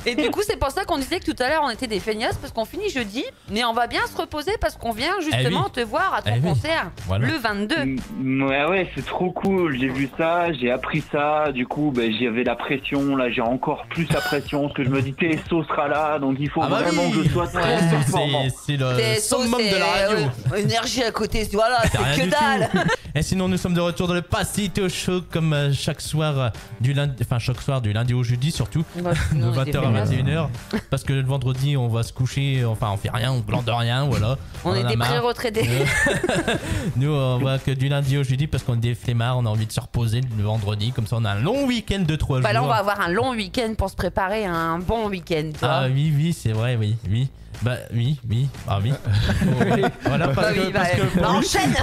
Et du coup, c'est pour ça qu'on disait que tout à l'heure, on était des feignasses parce qu'on finit jeudi, mais on va bien se reposer parce qu'on vient justement te voir à ton concert le 22. Ouais, c'est trop cool. J'ai vu ça, j'ai appris ça. Du coup, j'avais la pression. Là, j'ai encore plus la pression parce que je me dis TSO sera là, donc il faut vraiment que je sois très performant. C'est le summum de la radio. Énergie à côté, voilà, c'est que dalle. Et sinon, nous sommes de retour dans le Pasito Show comme chaque soir du lundi au jeudi surtout, de 20h à 21h. Parce que le vendredi, on va se coucher, enfin, on fait rien, on glande rien, voilà. On est des pré-retraités. Nous, on va que du lundi au jeudi parce qu'on est des flemmards, on a envie de se reposer le vendredi, comme ça on a un long week-end de 3 jours. Là, on va avoir un long week-end pour se préparer à un bon week-end. Ah oui, c'est vrai, oui. Bah oui. Voilà, parce que enchaîne.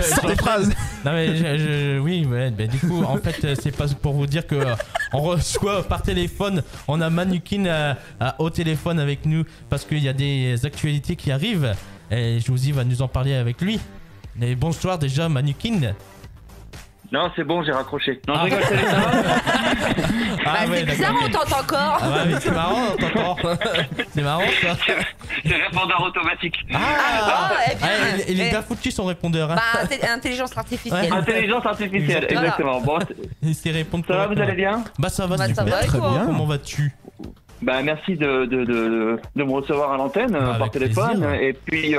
Sans phrase. Non mais oui, du coup en fait c'est pas pour vous dire que on reçoit par téléphone, on a Manukin au téléphone avec nous parce qu'il y a des actualités qui arrivent et Josie va nous en parler avec lui. Mais bonsoir déjà Manukin. Non, c'est bon, j'ai raccroché. Non, je rigole, ça va. C'est bizarre, on t'entend encore. Ah ouais, mais c'est marrant, on t'entend. C'est marrant ça. C'est répondeur automatique. Il est bien foutu son répondeur. Hein. Intelligence artificielle. Ouais. Intelligence artificielle, exactement. Bon, c'est répondre. Ça va, vous allez bien? Bah ça va super, très bien. Comment vas-tu? Merci de me recevoir à l'antenne par téléphone. Plaisir. Et puis,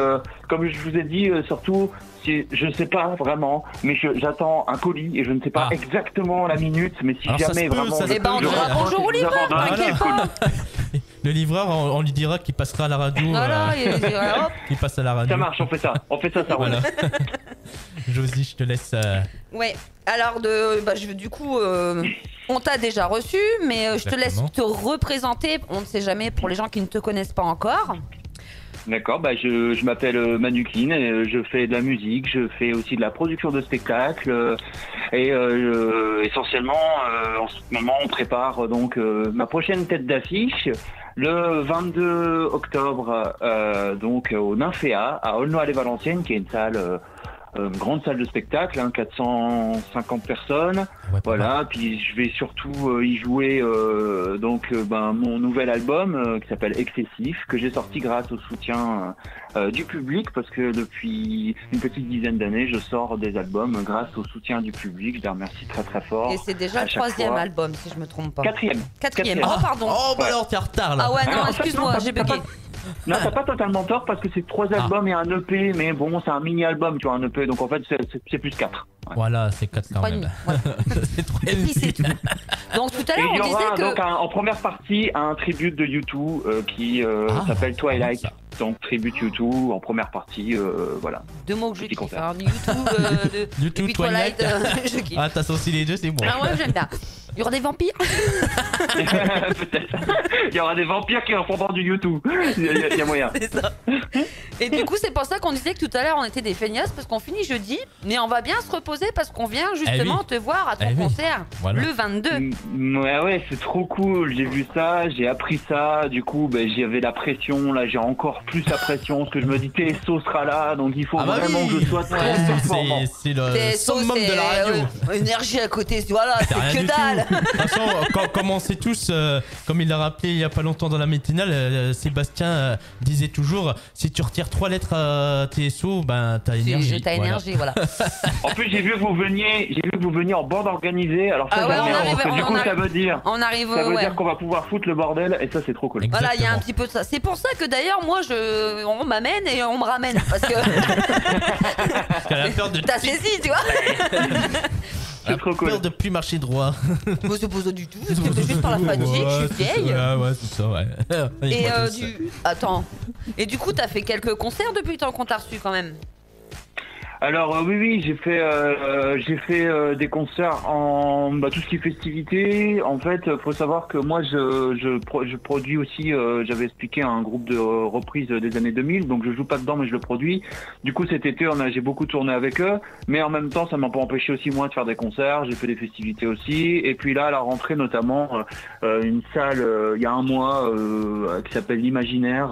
comme je vous ai dit, surtout, je ne sais pas vraiment, mais j'attends un colis et je ne sais pas exactement la minute, mais si jamais vraiment... on dira bonjour au livreur, t'inquiète pas. Le livreur, on lui dira qu'il passera à la radio. Voilà, il passe à la radio. Ça marche, on fait ça, ça roule. Josie, je te laisse... Ouais, alors du coup... on t'a déjà reçu, mais je te laisse te représenter. On ne sait jamais pour les gens qui ne te connaissent pas encore. D'accord, je m'appelle Manukin, je fais de la musique, je fais aussi de la production de spectacles et essentiellement en ce moment on prépare donc ma prochaine tête d'affiche le 22 octobre donc au Nymphéa à Aulnoy-les-Valenciennes qui est une salle... une grande salle de spectacle, 450 personnes. Ouais, voilà, puis je vais surtout y jouer mon nouvel album qui s'appelle Excessif, que j'ai sorti grâce au soutien du public, parce que depuis une petite dizaine d'années, je sors des albums grâce au soutien du public. Je les remercie très très fort. Et c'est déjà le 3e album, si je me trompe pas. Quatrième. Oh pardon. Oh bah alors t'es en retard là. Ah ouais, non, excuse-moi, j'ai bugué. Non, t'as pas totalement tort parce que c'est 3 albums et un EP, mais bon, c'est un mini-album, tu vois, un EP, donc en fait, c'est plus 4. Ouais. Voilà, c'est 4 quand même. C'est 3 et puis c'est tout. Donc tout à l'heure, on disait que... donc en première partie, un tribute de U2 qui s'appelle Twilight. Donc tribute U2 en première partie, voilà. 2 mots que je kiffe, hein, U2 Twilight. Je kiffe. Ah, t'as sorti les deux, c'est bon. Ah ouais, j'aime bien. Il y aura des vampires. Peut-être. Il y aura des vampires qui font prendre du U2. Il y a moyen. C'est ça. Et du coup, c'est pour ça qu'on disait que tout à l'heure, on était des feignasses parce qu'on finit jeudi, mais on va bien se reposer parce qu'on vient justement te voir à ton concert le 22. Ouais, c'est trop cool. J'ai vu ça, j'ai appris ça. Du coup, j'avais la pression. Là, j'ai encore plus la pression parce que je me dis TSO sera là, donc il faut vraiment que je sois très performant. C'est le summum de la radio. Énergie à côté, voilà, c'est que dalle. De toute façon, comme on sait tous, comme il l'a rappelé il y a pas longtemps dans la matinale, Sébastien disait toujours, si tu retires 3 lettres à TSO, t'as énergie. T'as énergie, voilà. En plus, j'ai vu que vous veniez en bande organisée. Alors ça, du coup, ça veut dire qu'on va pouvoir foutre le bordel, et ça, c'est trop cool. Exactement. Voilà, il y a un petit peu de ça. C'est pour ça que d'ailleurs, moi, on m'amène et on me ramène, parce que t'as saisi, tu vois. C'est trop cool. Peur de plus marcher droit. C'est pas ça du tout, c'est juste par la fatigue, je suis vieille. Ouais, c'est ça, ouais. Et Attends. Et du coup, t'as fait quelques concerts depuis le temps qu'on t'a reçu quand même. Alors oui, j'ai fait des concerts en tout ce qui est festivité. En fait, faut savoir que moi je produis aussi. J'avais expliqué un groupe de reprises des années 2000, donc je joue pas dedans, mais je le produis. Du coup, cet été, j'ai beaucoup tourné avec eux, mais en même temps, ça m'a pas empêché aussi moi de faire des concerts. J'ai fait des festivités aussi, et puis là, à la rentrée notamment, une salle il y a un mois qui s'appelle l'Imaginaire.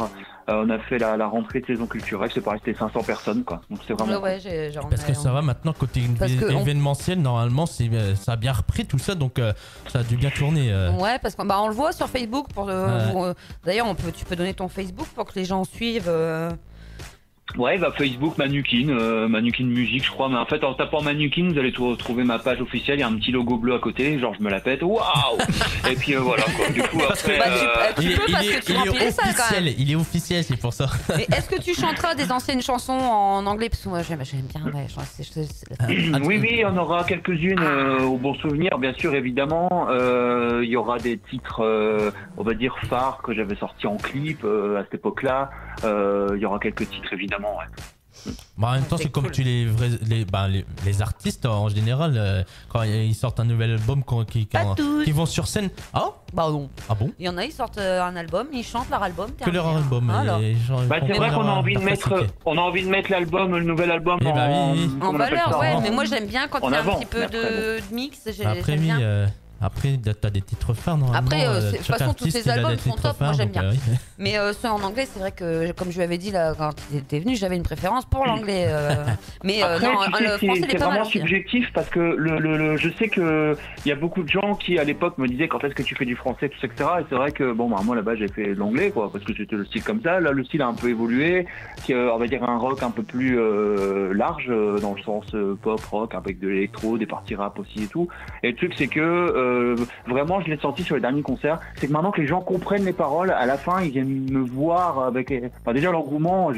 On a fait la rentrée de saison culturelle, c'est pareil, c'était 500 personnes quoi. Donc c'est vraiment. Ouais, parce que ça va maintenant côté événementiel, normalement ça a bien repris tout ça, donc ça a dû bien tourner. Ouais, parce qu'on on le voit sur Facebook. D'ailleurs, tu peux donner ton Facebook pour que les gens suivent. Ouais, Facebook Manukin Musique, je crois. Mais en fait, en tapant Manukin, vous allez trouver ma page officielle. Il y a un petit logo bleu à côté, genre je me la pète. Waouh. Et puis voilà quoi. Du coup, après, il est officiel, c'est pour ça. Mais est-ce que tu chanteras des anciennes chansons en anglais? Parce que moi, j'aime bien. Oui, on aura quelques-unes au bon souvenir, bien sûr, évidemment. Il y aura des titres, on va dire phares que j'avais sortis en clip à cette époque-là. Il y aura quelques titres évidemment. Ouais. En même temps, c'est comme tu les artistes en général, quand ils sortent un nouvel album, qui vont sur scène. Ah non. Ah bon? Il y en a, ils sortent un album, ils chantent leur album. Que leur album. C'est vrai qu'on a envie de mettre l'album, le nouvel album en valeur, ouais. Mais moi j'aime bien quand il y a un petit peu de mix. Après, après, t'as des titres phares normalement. Après, de toute façon, tous ces albums sont top, moi j'aime bien. Mais ceux en anglais, c'est vrai que, comme je lui avais dit là, quand il était venu, j'avais une préférence pour l'anglais. Mais après, non, le français, c'est vraiment subjectif parce que je sais qu'il y a beaucoup de gens qui à l'époque me disaient quand est-ce que tu fais du français, tout ça, etc. Et c'est vrai que moi là-bas j'ai fait de l'anglais quoi, parce que c'était le style comme ça. Là, le style a un peu évolué, on va dire un rock un peu plus large dans le sens pop rock avec de l'électro, des parties rap aussi et tout. Et le truc c'est que vraiment je l'ai senti sur les derniers concerts, c'est que maintenant que les gens comprennent les paroles, à la fin ils viennent me voir avec déjà l'engouement,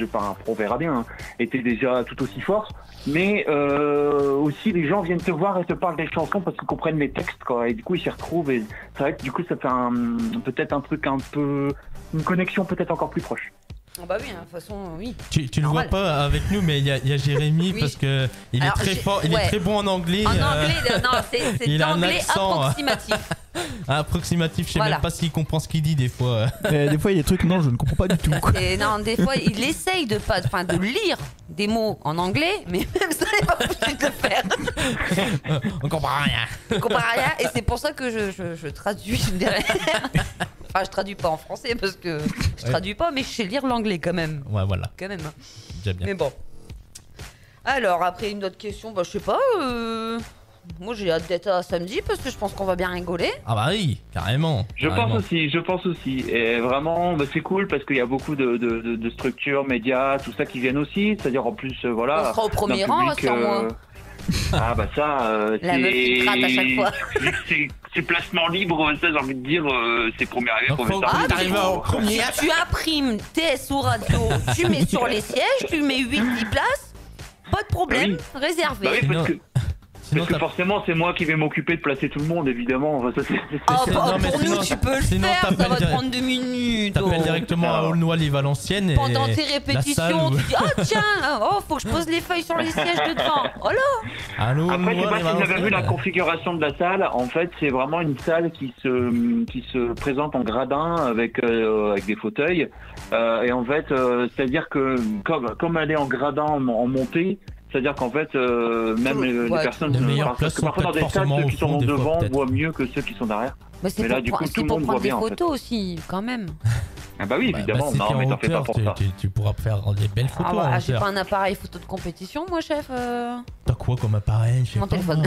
on verra bien, était déjà tout aussi fort, mais aussi les gens viennent te voir et te parlent des chansons parce qu'ils comprennent les textes quoi, et du coup ils s'y retrouvent et c'est vrai que du coup ça fait peut-être un truc une connexion peut-être encore plus proche. Bah oui, de toute façon, oui. Tu le vois pas avec nous, mais il y a Jérémy parce que il est très fort, il est très bon en anglais. En anglais, non, c'est de l'anglais approximatif. Approximatif, je sais même pas s'il comprend ce qu'il dit des fois. Des fois, il y a des trucs, non, je ne comprends pas du tout. Non, des fois, il essaye de lire des mots en anglais, mais même ça, il n'est pas possible de le faire. On comprend rien. On comprend rien, et c'est pour ça que je traduis derrière. Enfin, je traduis pas en français parce que je traduis pas, mais je sais lire l'anglais quand même. Ouais, voilà. Quand même. J'aime bien. Mais bon. Alors, après une autre question, je sais pas. Moi, j'ai hâte d'être à samedi parce que je pense qu'on va bien rigoler. Ah bah oui, carrément. Je pense aussi. Et vraiment, c'est cool parce qu'il y a beaucoup de structures, médias, tout ça qui viennent aussi. C'est-à-dire en plus, voilà. On sera au premier rang, rassure-moi. Ah bah ça, la meuf qui gratte à chaque fois. C'est placement libre, ça j'ai envie de dire, c'est premier arrivé, premier servi. Tu imprimes TSO Radio, tu mets sur les sièges, tu mets 8-10 places, pas de problème, réservé. Bah oui, parce que forcément c'est moi qui vais m'occuper de placer tout le monde évidemment. Pour nous tu peux le faire, ça va te prendre 2 minutes. T'appelles directement à Aulnoy-les-Valenciennes et pendant tes répétitions tu dis tiens, faut que je pose les feuilles sur les sièges de devant. Oh là. Après je sais pas si vous avez vu la configuration de la salle. En fait c'est vraiment une salle qui se présente en gradin avec des fauteuils et en fait c'est à dire que comme elle est en gradin en montée, c'est-à-dire qu'en fait, même les personnes parce que parfois dans des salles, ceux qui sont devant voient mieux que ceux qui sont derrière. Mais là, du coup, tout le monde voit bien. C'est pour prendre des photos aussi, quand même. Ah bah oui, évidemment. Non, mais t'en fais pas pour ça. Tu pourras faire des belles photos. J'ai pas un appareil photo de compétition, moi, chef. T'as quoi comme appareil? Mon téléphone.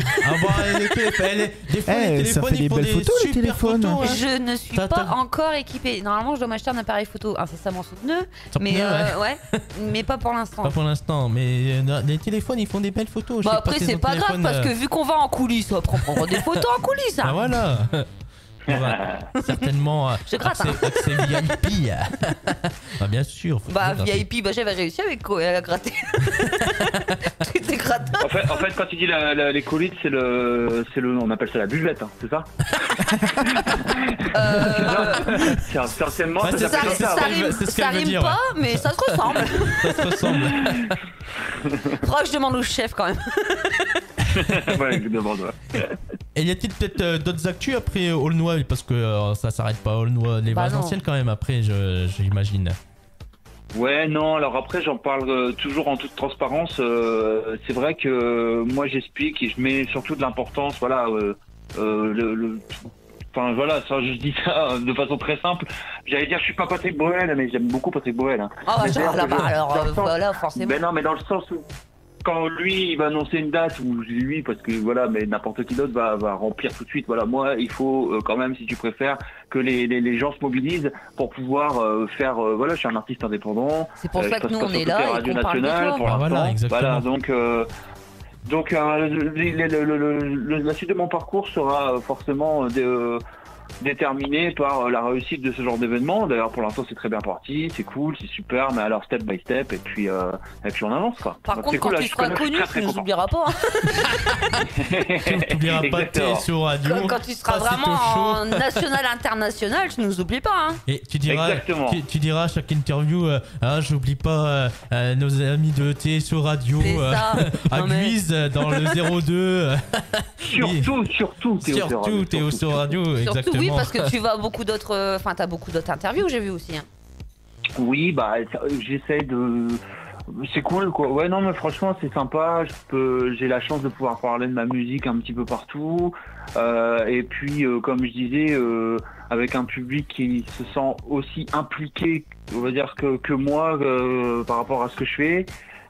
Les téléphones, ça fait des belles photos, les téléphones. Je ne suis pas encore équipée. Normalement, je dois m'acheter un appareil photo incessamment soutenu. Mais mais pas pour l'instant. Pas pour l'instant, mais les téléphones, ils font des belles photos. Bah après, c'est pas grave parce que vu qu'on va en coulisses, on prendra des photos en coulisses. Ah voilà. Certainement accès VIP. Bah bien sûr. VIP, j'avais réussi avec quoi? Elle a gratté. C'était gratté. En fait, quand tu dis les coulisses, c'est le, on appelle ça la buvette, hein, c'est ça? C'est essentiellement ça rime pas, mais ça se ressemble. Ça se ressemble. Faudra que je demande au chef quand même. Ouais, je demande. Et y a-t-il peut-être d'autres actus après Aulnoy, parce que ça s'arrête pas à Aulnoy, les Valenciennes quand même après, j'imagine. Ouais, non, alors après j'en parle toujours en toute transparence. C'est vrai que moi j'explique et je mets surtout de l'importance, voilà, Enfin voilà, ça, je dis ça de façon très simple. J'allais dire je suis pas Patrick Bruel, mais j'aime beaucoup Patrick Bruel. Hein. Ah bah là-bas, alors voilà, forcément. Ben non, mais dans le sens où quand lui il va annoncer une date, ou lui parce que voilà, mais n'importe qui d'autre va remplir tout de suite. Voilà, moi il faut quand même, si tu préfères, que les gens se mobilisent pour pouvoir faire. Voilà, je suis un artiste indépendant. C'est pour ça que nous on est là et qu'on parle de toi. Voilà, exactement. Voilà, donc la suite de mon parcours sera forcément déterminé par la réussite de ce genre d'événement. D'ailleurs, pour l'instant, c'est très bien parti, c'est cool, c'est super, mais alors step by step, et puis on avance, quoi. Par contre, quand tu seras connu, tu nous oublieras pas. Tu n'oublieras pas tes sur radio. Quand tu seras vraiment en national, international, tu nous oublies pas. Hein. Et tu diras à chaque interview, j'oublie pas nos amis de TSO Radio, à Guise, dans le 02. Surtout TSO Radio, exactement. Oui, parce que tu vas beaucoup d'autres. Enfin, t'as beaucoup d'autres interviews, j'ai vu aussi. Hein. Oui, bah, j'essaie de. C'est cool, quoi. Ouais, non, mais franchement, c'est sympa. J'ai la chance de pouvoir parler de ma musique un petit peu partout. Et puis, comme je disais, avec un public qui se sent aussi impliqué, on va dire, que moi, par rapport à ce que je fais.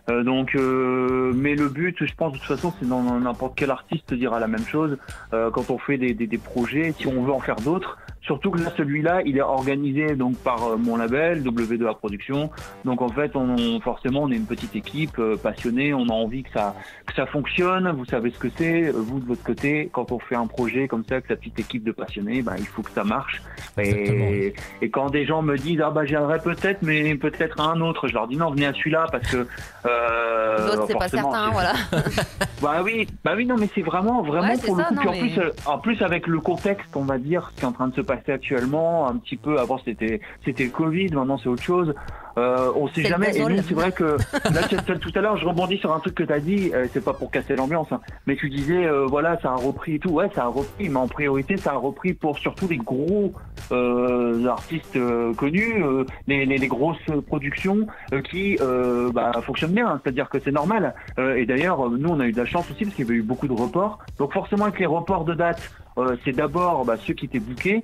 Mais le but, je pense, de toute façon, c'est dans n'importe quel artiste dira la même chose. Quand on fait des projets, si on veut en faire d'autres, surtout que là, celui-là, il est organisé donc par mon label, W2A Production. Donc en fait, forcément, on est une petite équipe passionnée, on a envie que ça fonctionne. Vous savez ce que c'est, vous de votre côté, quand on fait un projet comme ça, avec sa petite équipe de passionnés, il faut que ça marche. Et quand des gens me disent, j'aimerais peut-être, mais peut-être un autre, je leur dis non, venez à celui-là parce que l'autre, c'est pas certain, voilà. Bah oui, non, mais c'est vraiment pour le coup. Puis en plus, avec le contexte, on va dire, ce qui est en train de se passer actuellement, un petit peu avant c'était le Covid, maintenant c'est autre chose. On sait jamais. Et nous, c'est vrai que là, tout à l'heure, je rebondis sur un truc que tu as dit. C'est pas pour casser l'ambiance, hein, mais tu disais, voilà, ça a repris et tout. Ouais, ça a repris, mais en priorité, ça a repris pour surtout les gros artistes connus, les grosses productions qui fonctionnent bien. C'est-à-dire que c'est normal. Et d'ailleurs, nous, on a eu de la chance aussi parce qu'il y avait eu beaucoup de reports. Donc forcément, avec les reports de date, c'est d'abord ceux qui étaient bookés.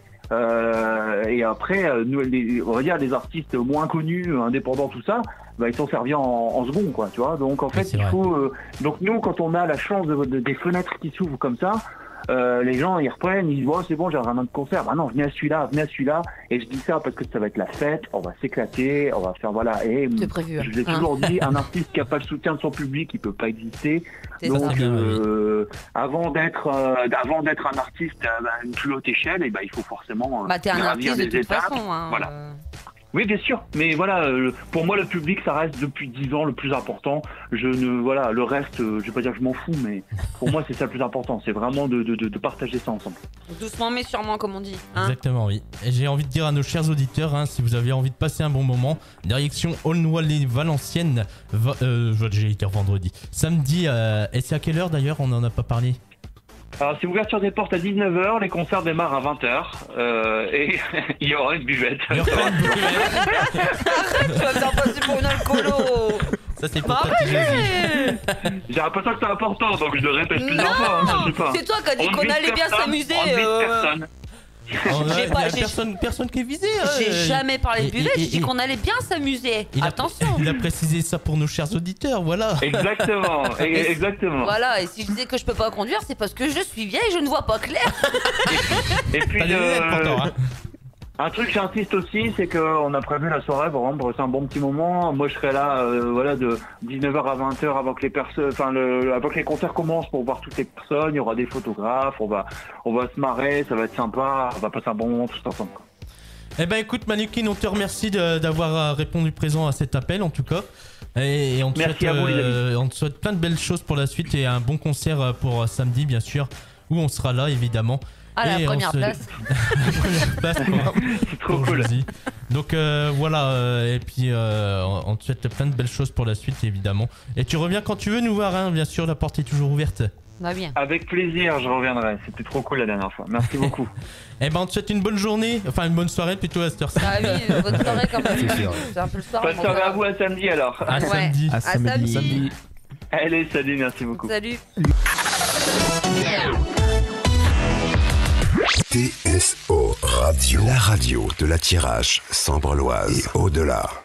Et après, on va dire les artistes moins connus, indépendants, tout ça, ils sont servis en second, quoi, tu vois. Donc en fait, il faut. Donc nous, quand on a la chance des fenêtres qui s'ouvrent comme ça, les gens ils reprennent, ils disent c'est bon, j'ai un autre concert. Bah non, venez à celui-là. Et je dis ça parce que ça va être la fête, on va s'éclater, on va faire voilà. Et c'est prévu. Je vous ai toujours dit, un artiste qui a pas le soutien de son public, il peut pas exister. Donc avant d'être un artiste à une plus haute échelle, il faut forcément t'es un artiste de toute façon. Hein, voilà. Oui, bien sûr, mais voilà, pour moi le public ça reste depuis 10 ans le plus important. Le reste, je vais pas dire que je m'en fous, mais pour moi c'est ça le plus important, c'est vraiment de partager ça ensemble. Doucement mais sûrement, comme on dit. Hein. Exactement, oui. Et j'ai envie de dire à nos chers auditeurs, si vous avez envie de passer un bon moment, direction Aulnoy-les-Valenciennes, j'ai dit vendredi, samedi, et c'est à quelle heure d'ailleurs, on n'en a pas parlé? Alors c'est ouverture des portes à 19h, les concerts démarrent à 20h et il y aura une buvette. Arrête, tu vas me faire passer pour une alcoolo. Ça c'est pour toi. J'ai l'impression que c'est important, donc je le répète plusieurs fois. Non, c'est toi qui as dit qu'on allait bien s'amuser. Il y a personne qui est visé. J'ai jamais parlé de buvette, j'ai dit qu'on allait bien s'amuser. Attention. Il a précisé ça pour nos chers auditeurs, voilà. Exactement. Voilà, et si je disais que je peux pas conduire, c'est parce que je suis vieille et je ne vois pas clair. Et puis un truc que j'insiste aussi, c'est qu'on a prévu la soirée pour passer un bon petit moment. Moi je serai là de 19h à 20h avant que les concerts commencent pour voir toutes les personnes. Il y aura des photographes, on va se marrer, ça va être sympa, on va passer un bon moment tous ensemble. Eh ben écoute Manukin, on te remercie d'avoir répondu présent à cet appel en tout cas. Et on te souhaite plein de belles choses pour la suite et un bon concert pour samedi bien sûr, où on sera là évidemment. La première place. La première place, c'est trop cool. Donc voilà, et puis on te souhaite plein de belles choses pour la suite évidemment. Et tu reviens quand tu veux nous voir, bien sûr, la porte est toujours ouverte. Bien. Avec plaisir, je reviendrai. C'était trop cool la dernière fois. Merci beaucoup. Eh ben on te souhaite une bonne journée, enfin une bonne soirée plutôt à cette heure-ci. Ah oui, bonne soirée quand même. C'est un peu le soir. Bonne soirée à vous à samedi alors. À samedi. À samedi. Allez, salut, merci beaucoup. Salut. TSO Radio, la radio de la Thiérache, Sambre-Loise et au-delà.